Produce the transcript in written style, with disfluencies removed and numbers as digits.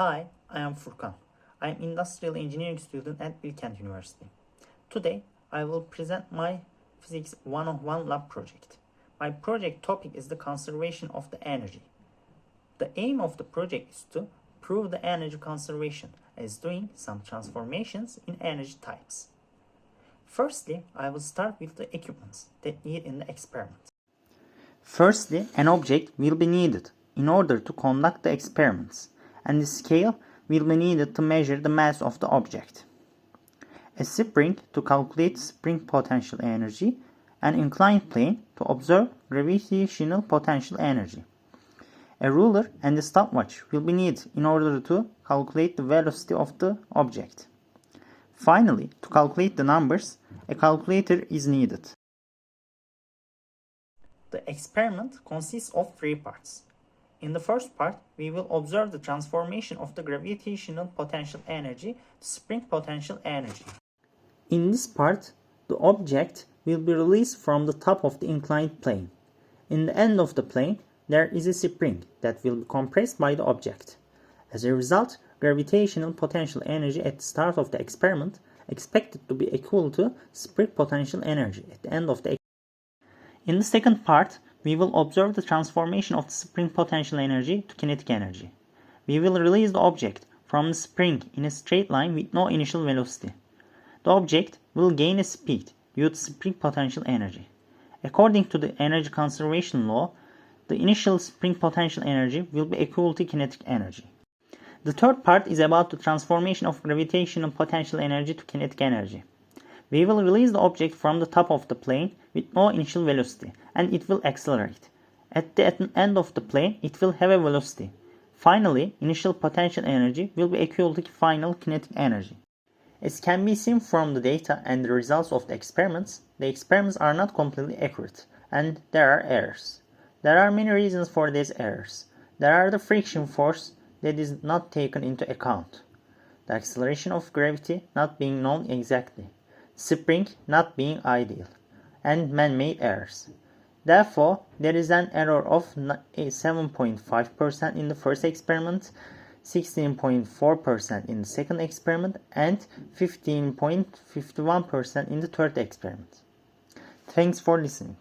Hi, I am Furkan. I am industrial engineering student at Bilkent University. Today, I will present my Physics 101 lab project. My project topic is the conservation of the energy. The aim of the project is to prove the energy conservation as doing some transformations in energy types. Firstly, I will start with the equipments that need in the experiment. Firstly, an object will be needed in order to conduct the experiments, and the scale will be needed to measure the mass of the object. A spring to calculate spring potential energy, an inclined plane to observe gravitational potential energy. A ruler and a stopwatch will be needed in order to calculate the velocity of the object. Finally, to calculate the numbers, a calculator is needed. The experiment consists of three parts. In the first part, we will observe the transformation of the gravitational potential energy to spring potential energy. In this part, the object will be released from the top of the inclined plane. In the end of the plane, there is a spring that will be compressed by the object. As a result, gravitational potential energy at the start of the experiment expected to be equal to spring potential energy at the end of the experiment. In the second part, we will observe the transformation of the spring potential energy to kinetic energy. We will release the object from the spring in a straight line with no initial velocity. The object will gain a speed due to spring potential energy. According to the energy conservation law, the initial spring potential energy will be equal to kinetic energy. The third part is about the transformation of gravitational potential energy to kinetic energy. We will release the object from the top of the plane with no initial velocity, and it will accelerate. At the end of the plane, it will have a velocity. Finally, initial potential energy will be equal to final kinetic energy. As can be seen from the data and the results of the experiments are not completely accurate, and there are errors. There are many reasons for these errors. There are the friction force that is not taken into account, the acceleration of gravity not being known exactly, spring not being ideal, and man-made errors. Therefore, there is an error of 7.5% in the first experiment, 16.4% in the second experiment, and 15.51% in the third experiment. Thanks for listening.